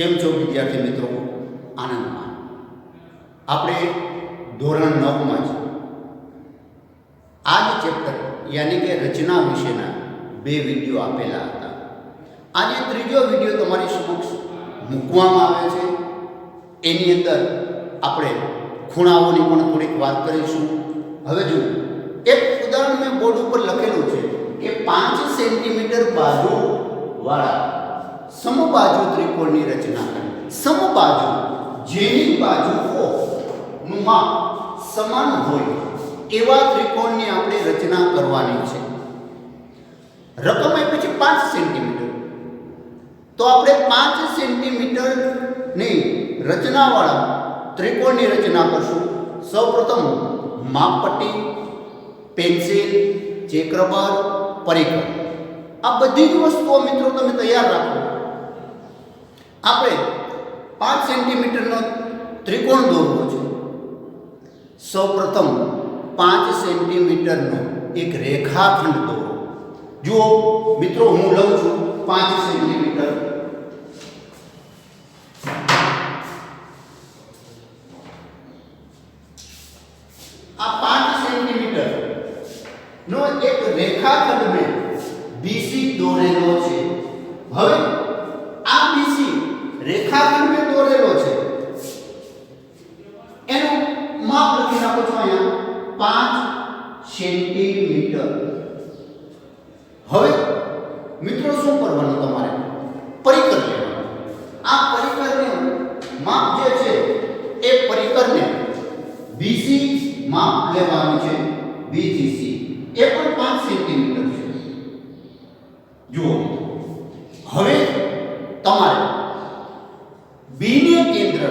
કેમ છો વિદ્યાર્થી મિત્રો? આનંદમાં આપણે ધોરણ 9માં છે. આ જ ચેપ્ટર યાની કે રચના વિશેના બે વિડીયો આપેલા હતા. આજે ત્રીજો વિડીયો તમારી સમક્ષ મૂકવામાં આવે છે. એની અંદર આપણે ખૂણાઓની પણ થોડીક વાત કરીશું. હવે જુઓ, એક ઉદાહરણ મેં બોર્ડ ઉપર લખેલું છે કે 5 સેન્ટીમીટર બાજુવાળા સમબાજુ ત્રિકોણની રચના કરી. સમબાજુ જેની બાજુઓનું માપ સમાન હોય એવા ત્રિકોણની આપણે રચના કરવાની છે. રકમ આપી છે 5 સેન્ટીમીટર. તો આપણે 5 સેન્ટીમીટરની રચનાવાળા ત્રિકોણની રચના કરશું. સૌપ્રથમ માપપટ્ટી, પેન્સિલ, ચેક રબર, પરિઘ, આ બધી જ વસ્તુઓ મિત્રો તમે તૈયાર રાખો. આપણે 5 સેન્ટીમીટરનો ત્રિકોણ દોરવો છે. સૌપ્રથમ 5 સેન્ટીમીટરનો એક રેખાખંડ દોરો. જુઓ મિત્રો, હું લઉં છું 5 સેન્ટીમીટર. આ 5 સેન્ટીમીટર નો એક રેખાખંડ મેં BC દોરેલો છે. હવે આ BC રેખાખંડ મેં દોરેલો છે એનું માપ લખી નાખો છો અહીંયા 5 સેન્ટીમીટર. હવે મિત્રો શું કરવાનું? તમારે પરિકર લેવાનું. આ પરિકરનું માપ જે છે એ પરિકરને BC માપ લેવાનું છે. BCC એ પણ 5 સેન્ટીમીટર છે. જુઓ, હવે તમારે B ને કેન્દ્ર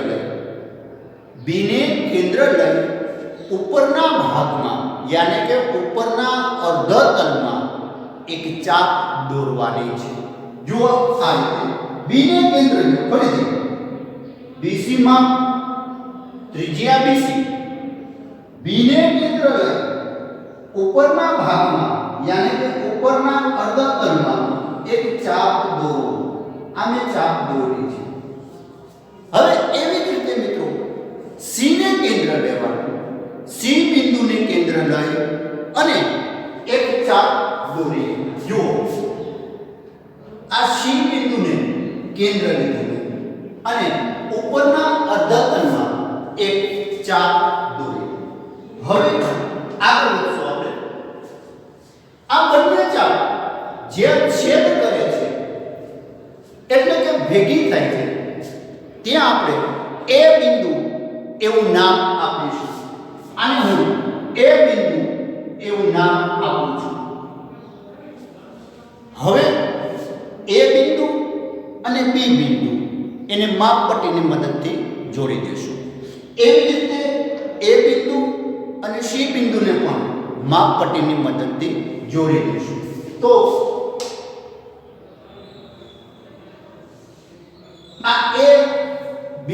લઈ ઉપરના ભાગમાં યાની કે ઉપરના અર્ધતલમાં એક ચાપ દોરવાની છે. જુઓ, આ રીતે B ને કેન્દ્ર લઈ ફરીથી BC માં ત્રિજ્યા BC, B ને કેન્દ્ર લઈ ઉપરના ભાગમાં યાની કે ઉપરના અર્ધતલમાં એક ચાપ દોરો. આને ચાપ દોરી છે. હવે એવી જ રીતે મિત્રો C ને કેન્દ્ર લેવાનું. C બિંદુને કેન્દ્ર લઈ અને એક ચાપ દોરી. જુઓ, આ C બિંદુને કેન્દ્ર લીધું અને ઉપરના અર્ધતલમાં એક ચાપ દોરી. હવે આગળ વધશું આપણે. આ બંને ચાપ જે છેદ કરે છે એટલે કે ભેગી થાય છે ત્યાં આપણે A બિંદુ એવું નામ આપીશું. આને હું A બિંદુ એવું નામ આપું છું. હવે A બિંદુ અને B બિંદુ એને માપપટ્ટીની મદદથી જોડી દેશું. એવી રીતે A બિંદુ અને C બિંદુને પણ માપપટ્ટીની મદદથી જોડી દેશું. તો આ A B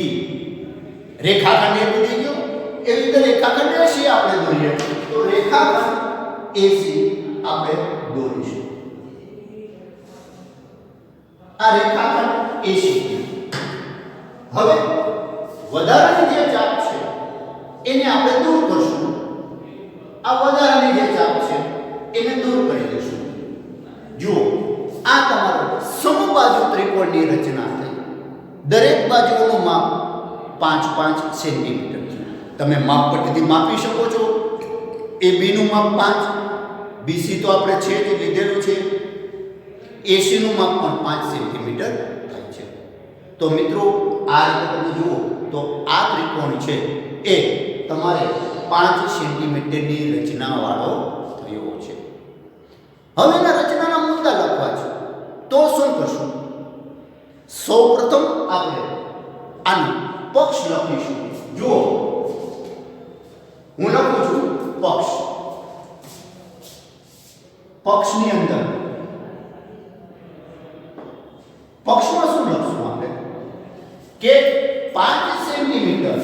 રેખાખંડ એ બની ગયો. એવી રીતે રેખાખંડ AC આપણે દોરીએ તો રેખાખંડ AC આપણે દોરીશું. આ રેખાખંડ AC. હવે વધારાની જે ચાપ છે એને આપણે દૂર કરશું. આ વધારાની જે ચાપ છે એને દૂર કરી દેશું. જુઓ, આ તમારો સમબાજુ ત્રિકોણની રચના થઈ. દરેક બાજુઓનું માપ 5-5 સેન્ટીમીટર છે. તમે માપપટ્ટીથી માપી શકો છો. AB નું માપ 5, BC તો આપણે છે જ લીધેલું છે. AC નું માપ પણ 5 સેન્ટીમીટર થાય છે. તો મિત્રો, આ રીતે તમે જુઓ તો આ ત્રિકોણ છે એ તમારે 5 સેન્ટીમીટરની રચનાવાળો થયો છે. હવે એના રચનાના મુદ્દા લખવા છે. તો શું કરશું? સૌપ્રથમ આપણે આનું પક્ષ લખીશું. જુઓ, હું લખું છું પક્ષ. પક્ષની અંદર પક્ષમાં શું લખશું આપણે કે 5 સેન્ટીમીટર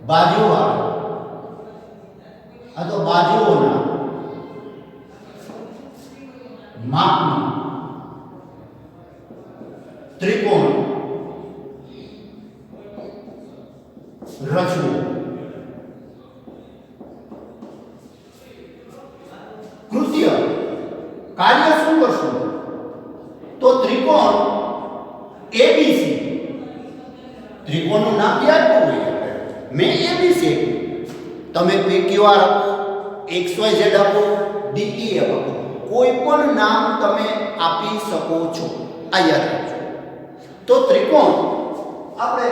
બાજુવાળા, આ તો બાજુઓના માપની ત્રિકોણ રચવો. કૃત્ય કાર્ય શું કરશું? તો ત્રિકોણ એબીસી, ત્રિકોણનું નામ યાદ કરવું હોય. મેં એબીસી તમે PQR આપો, XYZ આપો, DEF આપો, કોઈ પણ નામ તમે આપી શકો છો. આ યાદ રાખજો. તો ત્રિકોણ આપણે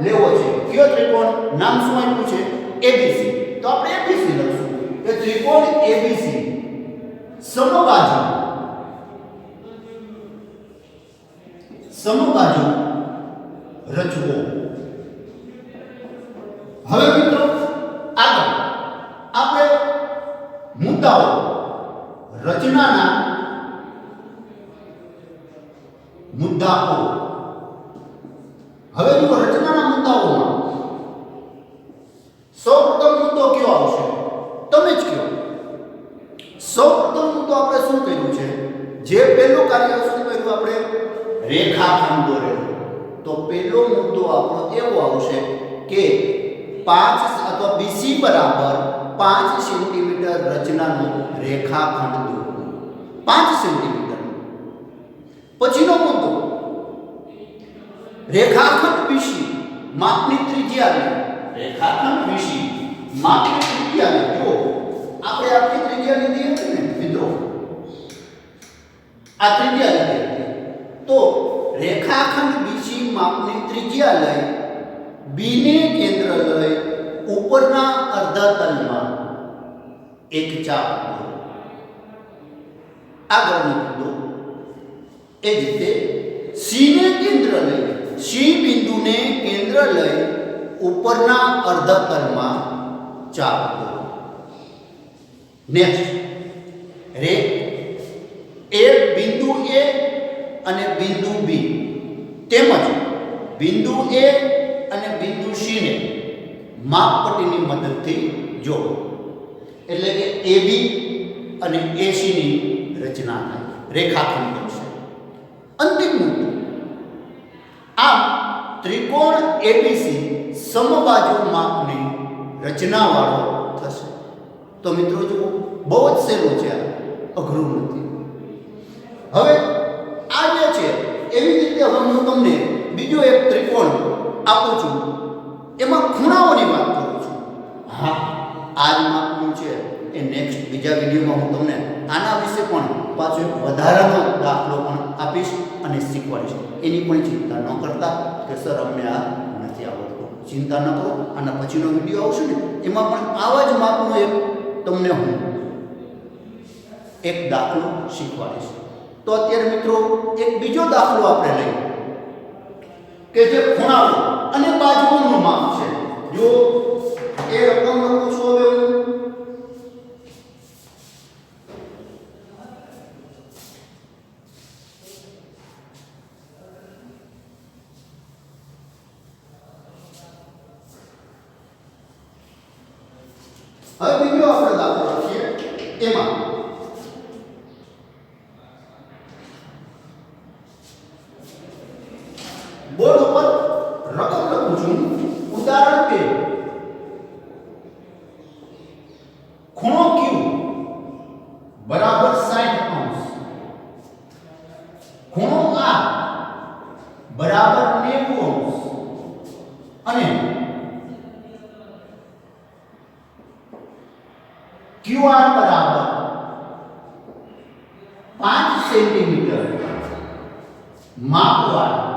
લેવો છે. કયો ત્રિકોણ? નામ શું આપ્યું છે? એબીસી. તો આપણે એબીસી લખશું કે ત્રિકોણ એબીસી સમબાજુ રચવો. હવે મિત્રો આગળ આપણે મુદ્દાઓ રચનાના મુદ્દાઓ. હવે જો રચનાના મુદ્દાઓમાં સૌપ્રથમ મુદ્દો કયો આવશે? તમે જ કહો. સૌપ્રથમ મુદ્દો આપણે શું કર્યું છે? જે પહેલું કાર્ય શું કર્યું આપણે? રેખાખંડ દોરેલો. તો પહેલો મુદ્દો આપણો એવો આવશે કે 5 અથવા BC બરાબર 5 સેન્ટીમીટર રચનાનો રેખાખંડ દોરવો. 5 સેન્ટીમીટર. પછીનો મુદ્દો રેખાખંડ BC માપની ત્રિજ્યા લે. રેખાખંડ BC માપની ત્રિજ્યા લે. જો આપણે આટલી ત્રિજ્યા લીધી હતી ને મિત્રો, આ ત્રિજ્યા લીધી હતી. તો રેખાખંડ BC માપની ત્રિજ્યા લઈ B ને કેન્દ્ર લઈ ઉપરના અર્ધા તલમાં એક ચાપ દોરો. આગળનો મુદ્દો એ જ રીતે C ને કેન્દ્ર લઈ, C બિંદુને કેન્દ્ર લઈ ઉપરના અર્ધા તલમાં ચાપ દોરો. નેક્સ્ટ બિંદુ A અને બિંદુ B તેમજ બિંદુ A અને બિંદુ C ને માપપટ્ટીની મદદથી જોડો. એટલે કે AB અને AC ની રચના થાય, રેખાખંડ બનશે. અંતિમ મુદ્દો, આમ ત્રિકોણ ABC સમબાજુ માપની રચનાવાળો થશે. તો મિત્રો જુઓ, બહુ જ સહેલું છે, અઘરું નથી. હવે આ જે છે એવી રીતે હવે હું તમને બીજો એક ત્રિકોણ આપું છું, એમાં ખૂણાઓની વાત કરું છું. હા, આ જ માપનું છે એ નેક્સ્ટ બીજા વિડીયોમાં હું તમને આના વિશે પણ પાછો એક વધારાનો દાખલો પણ આપીશ અને શીખવાડીશ. એની પણ ચિંતા ન કરતા કે સર અમને આ નથી આવડતું. ચિંતા ન કરો, આના પછીનો વિડીયો આવશે ને એમાં પણ આવા જ માપનો એક તમને હું એક દાખલો શીખવાડીશ. તો અત્યારે મિત્રો એક બીજો દાખલો આપણે લઈએ કે જે ખૂણાઓ અને બાજુઓનું માપ છે. જો એ રકમ લખું છું હવે બીજો આપણે દાખલો લખીએ. એમાં બોર્ડ ઉપર રકમ લખું છું. ઉદાહરણ કે ખૂણો Q બરાબર 60 અંશ, ખૂણો R બરાબર 90 અંશ અને QR બરાબર 5 સેન્ટીમીટર માપવાળા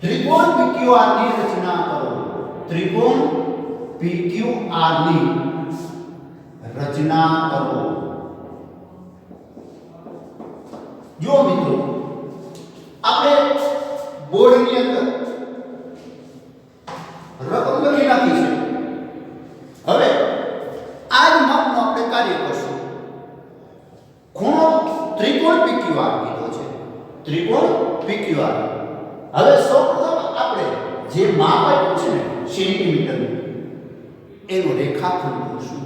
ત્રિકોણ PQR ની રચના કરો. ત્રિકોણ PQR ની રચના કરો. જો મિત્રો આપણે બોર્ડની અંદર રકમ લખી નાખી છે. હવે આ જ માપનું આપણે કાર્ય કરશું. ખૂણો ત્રિકોણ PQR કીધો છે, ત્રિકોણ PQR. હવે સૌપ્રથમ આપણે જે માપ આપ્યું છે ને સેન્ટીમીટર, એનો રેખાખંડ દોરશું.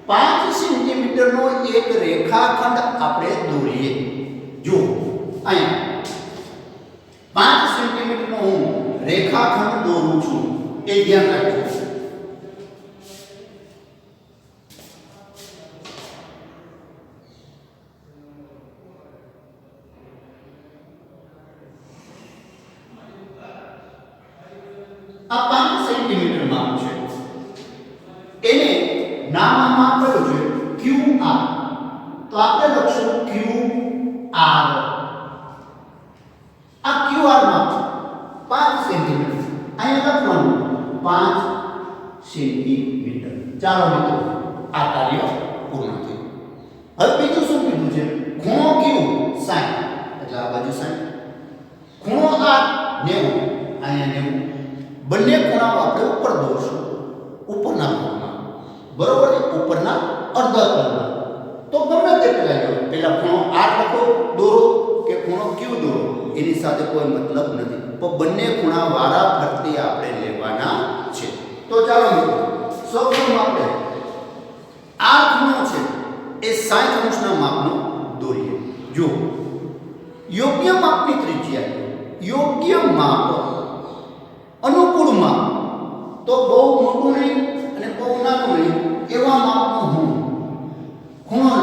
5 સેન્ટીમીટરનો એક રેખાખંડ આપણે દોરીએ. જો અહીંયા 5 સેન્ટીમીટરનો હું રેખાખંડ દોરું છું, એ ધ્યાન રાખજો. આ 5 સેન્ટીમીટર માપ છે, એને નામ આપેલું છે QR. તો આપણે લખશું QR. આ QR માપ 5 સેન્ટીમીટર. અહીંયા લખવાનું 5 સેન્ટીમીટર. ચાલો મિત્રો, આ કાર્ય પૂર્ણ થયું. હવે બીજું શું કીધું છે? ખૂણો Q 60, એટલે આ બાજુ 60, ખૂણો R 90, અહીંયા 90. બંને ખૂણાઓ આપણે ઉપર દોરશું, ઉપરના ખૂણામાં, બરોબર છે, ઉપરના અર્ધા તલમાં. તો ગમે તે પેલા ખૂણો R લખો, દોરો, કે ખૂણો Q દોરો, એની સાથે કોઈ મતલબ નથી. પણ બંને ખૂણા વારા ફરતી આપણે લેવાના છે. તો ચાલો મિત્રો, સૌપ્રથમ આપણે આ ખૂણો છે એ 60 અંશના માપનો દોરીએ. જો યોગ્ય માપની ત્રિજ્યા, યોગ્ય માપ, અનુકૂળ માપ, તો બહુ મોટું નહીં અને બહુ નાનું નહીં, એવા માપનું હું ખૂણો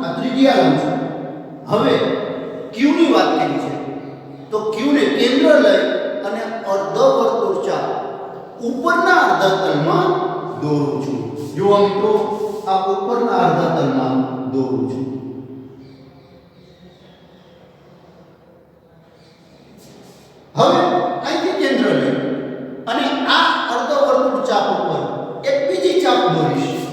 આ ત્રિજ્યા લઉં છું. હવે Q ની વાત કરી છે, તો Q ને કેન્દ્ર લઈ અને અર્ધવર્તુળ ચાપ ઉપરના અર્ધા તલમાં દોરું છું. જુઓ મિત્રો, આ ઉપરના અર્ધા તલમાં દોરું છું. હવે અહીંથી કેન્દ્ર લઈ અને આ અર્ધવર્તુળ ચાપ ઉપર એક બીજી ચાપ દોરીશ.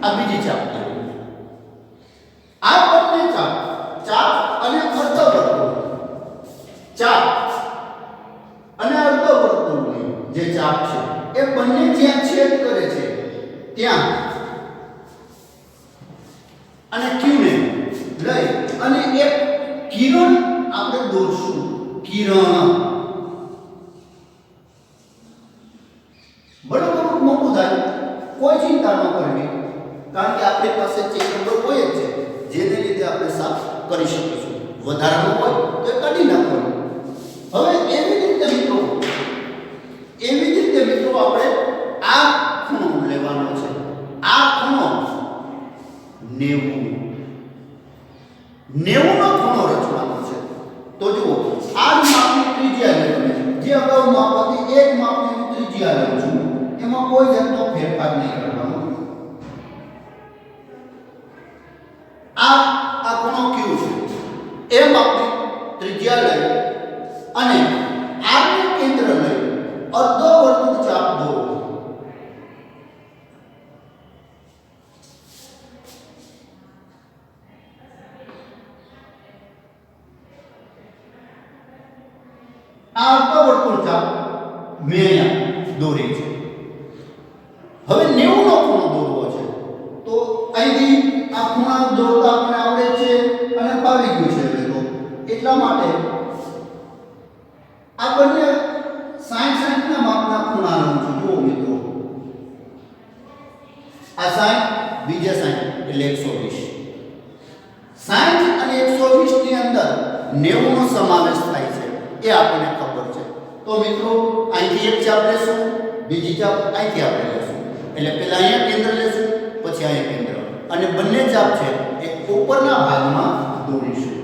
આ બીજી ચાપ દોરી. આ બંને ચાપ, ચાપ અને અર્ધવર્તુળ, ચાપ અને અર્ધવર્તુળની જે ચાપ છે એ બંને જ્યાં છેદ કરે છે ત્યાં અને Q ને લઈ અને એક કિરણ આપણે દોરશું. કિરણ બરાબર મોટું થાય, કોઈ ચિંતા ન કરવી, કારણ કે આપણી પાસે ચેક નંબર હોય જ છે, જેને લીધે આપણે સાફ કરી શકીશું. વધારાનું હોય તો કાઢી નાખવાનું. હવે એવી જ રીતે મિત્રો આપણે આ ખૂણો લેવાનો છે. આ ખૂણો 90 નો ખૂણો રચવાનો છે. તો જુઓ, આ માપની ત્રિજ્યા લેવાની, જે અગાઉ માપ હતી એ જ માપની ત્રિજ્યા લઉં છું, એમાં કોઈ જાતનો ફેરફાર નહીં કરવાનો. આ ખૂણો Q છે, એ માપની ત્રિજ્યા લઈ અને R ને કેન્દ્ર લઈ અર્ધવર્તુળ ચાપ દોરો. આ અર્ધવર્તુળ ચાપ મેં અહીંયા દોરી છે. હવે 90 નો ખૂણો દોરવો છે, તો અહીંથી આ ખૂણા દોરતા આપણે આવડે છે અને ફાવી ગયું છે. હવે તો એટલા માટે આ બંને 60 ના માપના ખૂણા લઉં છું. જુઓ મિત્રો, આ 60, બીજા 60 એટલે 120. 60 અને 120 ની અંદર 90 નો સમાવેશ થાય છે, એ આપણને ખબર છે. તો મિત્રો, અહીંથી એક ચાપ લેશું, બીજી ચાપ અહીંથી આપણે લેશું, એટલે પહેલા અહીંયા કેન્દ્ર લેશું, પછી અહીંયા કેન્દ્ર, અને બંને ચાપ છે એ ઉપરના ભાગમાં દોરીશું.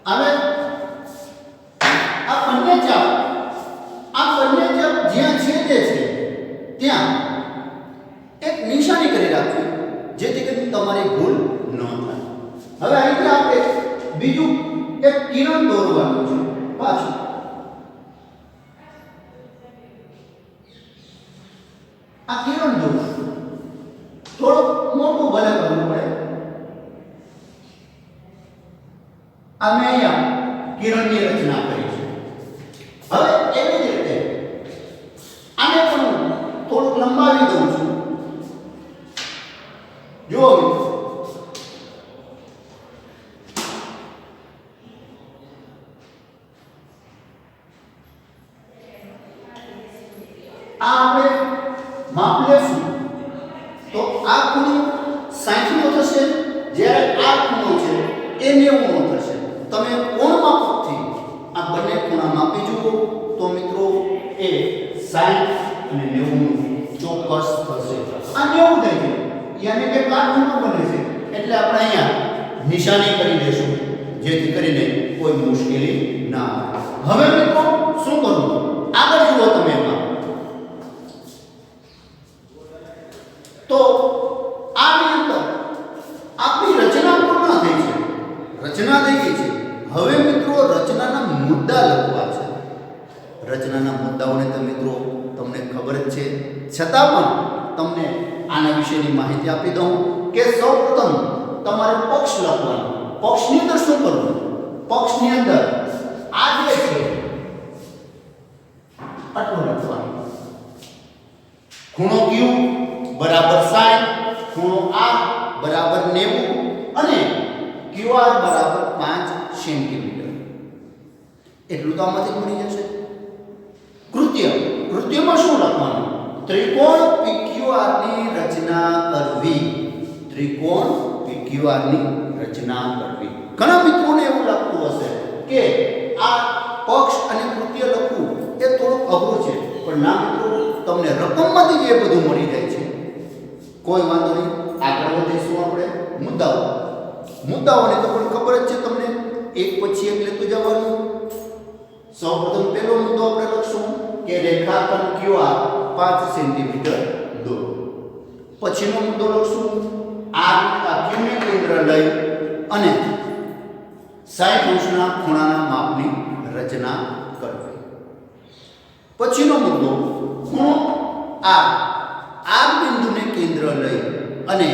હવે આ બંને ચાપ જ્યાં છેદે છે ત્યાં એક નિશાની કરી રાખવી, જેથી કરીને તમારી ભૂલ ન થાય. હવે અહીંથી આપણે બીજું એક કિરણ દોરવાનું છે. પાછું આ કિરણ દોરશું, થોડું મોટું ભલે કરવું પડે. આ મેં અહીંયા કિરણની રચના કરી છે. હવે એવી જ રીતે આને પણ થોડુંક લંબાવી દઉં છું. જો જુઓ મિત્રો, આ આપણે માપ લેશું તો આ ખૂણો 60 નો થશે, જ્યારે આ ખૂણો છે એ 90 નો થશે. તમે કોણ માપકથી આ બંને ખૂણા માપી જુઓ તો મિત્રો એ 60 અને 90 ચોક્કસ થશે. આ 90 થઈ ગયું, યાની કે આ ખૂણો બને છે એટલે આપણે અહીંયા નિશાની કરી દઈશું જેથી કરીને કોઈ મુશ્કેલી ના આવે. હવે મિત્રો શું કરવું, આગળ જુઓ તમે એમાં તો આની અંદર આપણી રચના પૂર્ણ થઈ છે, રચના થઈ ગઈ છે. હવે મિત્રો રચનાના મુદ્દા લખવા છે. રચનાના મુદ્દાઓને તો મિત્રો તમને ખબર જ છે, છતાં પણ તમને આના વિશેની માહિતી આપી દઉં કે સૌપ્રથમ તમારે પક્ષ લખવાનો. પક્ષની અંદર શું કરવું, પક્ષની અંદર આ જે છે આટલું લખવાનું. ખૂણો Q બરાબર 60, ખૂણો R બરાબર 90 અને QR બરાબર 5 સેન્ટીમીટર. એટલું તો આમાંથી મળી જશે. કૃત્ય, કૃત્યમાં શું લખવાનું, ત્રિકોણ PQR ની રચના કરવી. ત્રિકોણ PQR ની રચના કરવી. ઘણા મિત્રોને એવું લાગતું હશે કે આ પક્ષ અને કૃત્ય લખવું એ થોડું અઘરું છે, પણ ના મિત્રો, તમને રકમમાંથી જે બધું મળી જાય છે. કોઈ વાંધો નહીં, આગળ વધીશું આપણે મુદ્દાઓ. મુદ્દાઓની તો પણ ખબર જ છે તમને, એક પછી એક લેતું જવાનું. સૌપ્રથમ પહેલો મુદ્દો આપણે લખશું કે રેખાખંડ QR 5 સેન્ટીમીટર દોરો. પછીનો મુદ્દો લખશું Q ને કેન્દ્ર લઈ અને 60 અંશના ખૂણાના માપની રચના કરવી. પછીનો મુદ્દો ખૂણો R બિંદુને કેન્દ્ર લઈ અને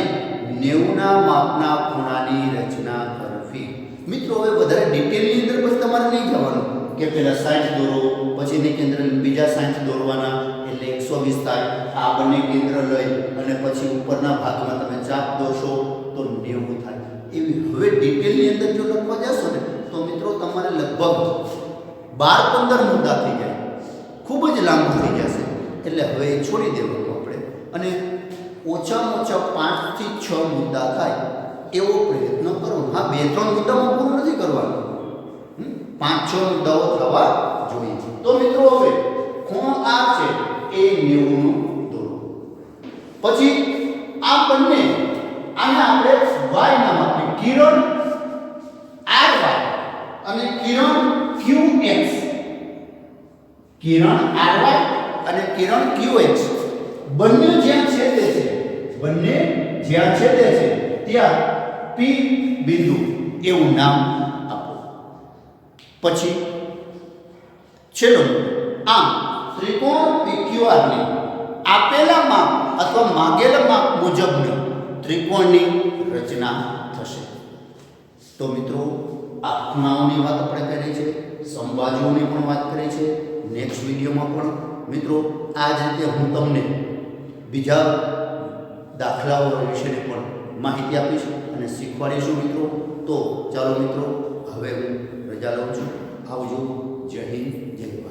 90 ના માપના ખૂણાની રચના કરવી. મિત્રો હવે વધારે ડિટેલની અંદર પછી તમારે નહીં જવાનું કે પહેલા 60 દોરો, પછી એને કેન્દ્ર બીજા 60 દોરવાના એટલે 120 થાય. આ બંને કેન્દ્ર લઈ અને પછી ઉપરના ભાગમાં તમે ચાપ દોરશો તો 90 થાય. એવી હવે ડિટેલની અંદર જો લખવા જશો ને તો મિત્રો તમારે લગભગ 12-15 મુદ્દા થઈ જાય, ખૂબ જ લાંબુ થઈ જશે. એટલે હવે એ છોડી દેવાનું આપણે અને ઓછામાં ઓછા 5 થી 6 મુદ્દા થાય એવો પ્રયત્ન કરો. હા, 2-3 મુદ્દામાં પૂરું નથી કરવાનું, 5-6 મુદ્દાઓ થવા જોઈએ. તો મિત્રો હવે ખૂણો R છે એ 90 નો દોરો. પછી આ બંને આને આપણે y નામ આપીએ, કિરણ RY અને કિરણ QX. કિરણ RY અને કિરણ QX બંને જ્યાં છેદે છે, બંને જ્યાં છેદે છે ત્યાં P બિંદુ એવું નામ આપો. પછી છેલ્લો, આમ ત્રિકોણ PQR ની આપેલા માપ અથવા માંગેલા માપ મુજબની ત્રિકોણની રચના થશે. તો મિત્રો આ ખૂણાઓની વાત આપણે કરી છે, સમબાજુઓની પણ વાત કરી છે. નેક્સ્ટ વિડીયોમાં પણ મિત્રો આ જ રીતે હું તમને બીજા દાખલાઓ વિશેની પણ માહિતી આપીશ અને શીખવાડીશું મિત્રો. તો ચાલો મિત્રો, હવે હું રજા લઉં છું. આવજો. જય હિન્દ, જય ભારત.